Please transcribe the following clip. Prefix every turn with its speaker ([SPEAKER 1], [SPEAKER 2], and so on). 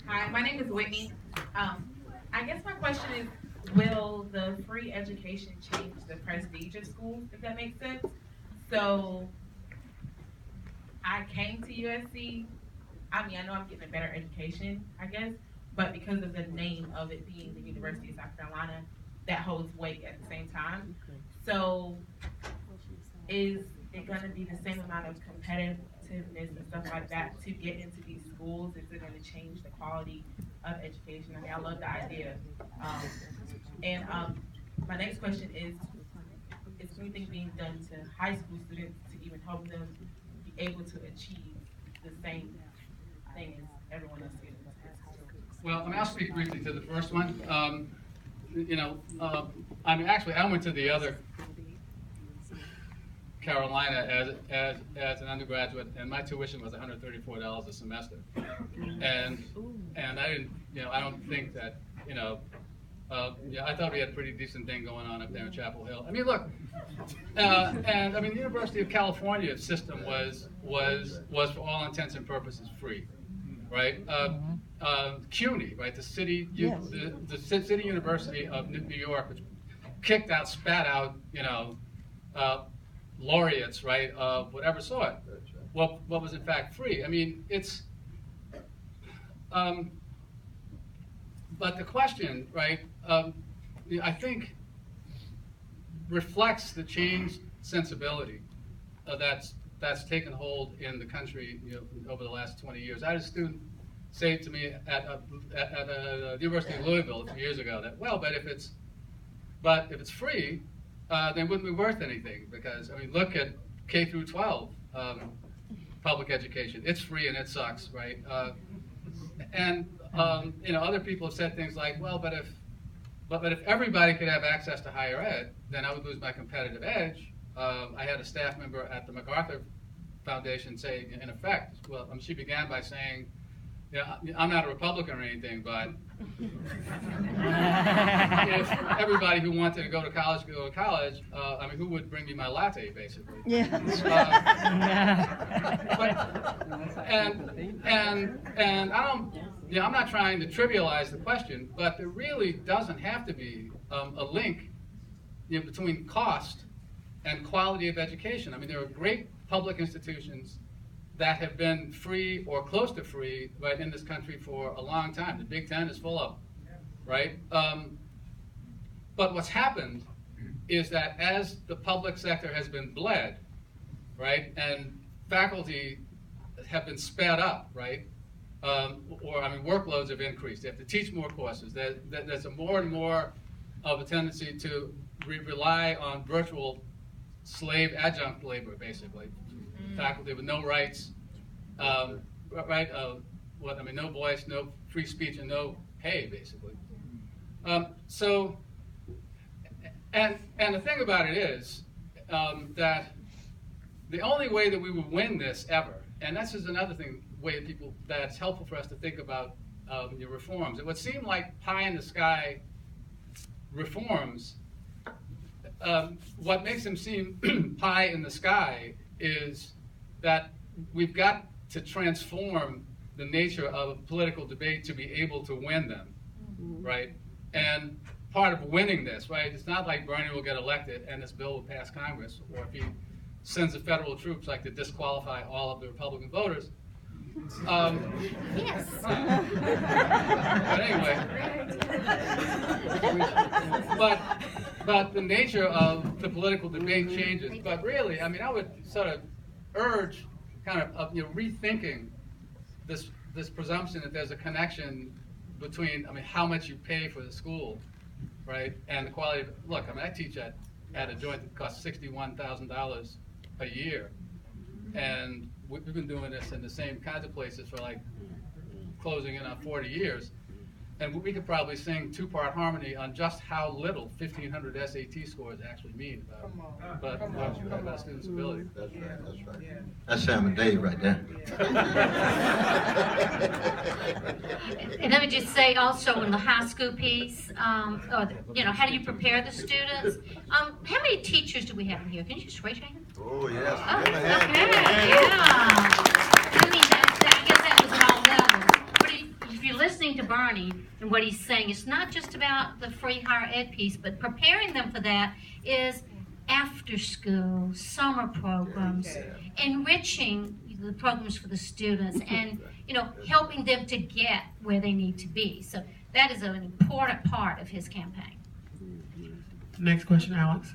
[SPEAKER 1] Hi, my name is Whitney. I guess my question is, will the free education change the prestige of schools, if that makes sense? So, I came to USC. I mean, I know I'm getting a better education, I guess, but because of the name of it being the University of South Carolina, that holds weight at the same time. So, is it going to be the same amount of competitiveness and stuff like that to get into these schools? Is it going to change the quality of education? I mean, I love the idea. My next question is anything being done to high school students to even help them be able to achieve the same thing as everyone else here?
[SPEAKER 2] Well, I mean, I'll speak briefly to the first one. I mean, actually, I went to the other Carolina as an undergraduate, and my tuition was $134 a semester, and I didn't, I don't think that, I thought we had a pretty decent thing going on up there in Chapel Hill. I mean, look, and I mean, the University of California system was for all intents and purposes free, right? CUNY, right? The city, the city university of New York, which kicked out, spat out, laureates, right, of whatever sort. What was in fact free. I mean, it's, but the question, right, I think reflects the changed sensibility that's taken hold in the country, over the last 20 years. I had a student say to me at the University of Louisville a few years ago that, well, but if it's free, then wouldn't be worth anything, because I mean, look at K through 12 public education. It's free and it sucks, right? Other people have said things like, well, but if everybody could have access to higher ed, then I would lose my competitive edge. I had a staff member at the MacArthur Foundation say, in effect, well, she began by saying, I'm not a Republican or anything, but if everybody who wanted to go to college could go to college, I mean, who would bring me my latte, basically? Yeah. And I don't, I'm not trying to trivialize the question, but there really doesn't have to be a link, between cost and quality of education. I mean, there are great public institutions that have been free or close to free, right, in this country for a long time. The Big Ten is full of them, right? But what's happened is that as the public sector has been bled, right, and faculty have been sped up, right, workloads have increased. They have to teach more courses. There's a more and more of a tendency to rely on virtual slave adjunct labor, basically. Faculty with no rights, right? No voice, no free speech, and no pay, basically. And the thing about it is that the only way that we would win this ever, and this is another way that's helpful for us to think about your reforms. It would seem like pie in the sky reforms. What makes them seem pie in the sky is that we've got to transform the nature of political debate to be able to win them, right? And part of winning this, right, it's not like Bernie will get elected and this bill will pass Congress, or if he sends the federal troops like to disqualify all of the Republican voters.
[SPEAKER 3] Yes.
[SPEAKER 2] But anyway, but the nature of the political debate changes. But really, I mean, I would sort of urge kind of rethinking this presumption that there's a connection between, I mean, how much you pay for the school, right, and the quality of, look, I mean, I teach at a joint that costs $61,000 a year, and we've been doing this in the same kinds of places for like closing in on 40 years. And we could probably sing two-part harmony on just how little 1,500 SAT scores actually mean about students' ability.
[SPEAKER 4] That's right. Yeah. That's Sam and Dave right there.
[SPEAKER 3] And let me just say also in the high school piece, how do you prepare the students? How many teachers do we have in here? Can you just raise your hand?
[SPEAKER 4] Oh, yes.
[SPEAKER 3] Oh, okay, yeah. I mean, I guess that was at all levels. But if you're listening listening to Bernie and what he's saying, it's not just about the free higher ed piece, but preparing them for that is after school, summer programs, enriching the programs for the students, and helping them to get where they need to be. So that is an important part of his campaign.
[SPEAKER 5] Next question, Alex.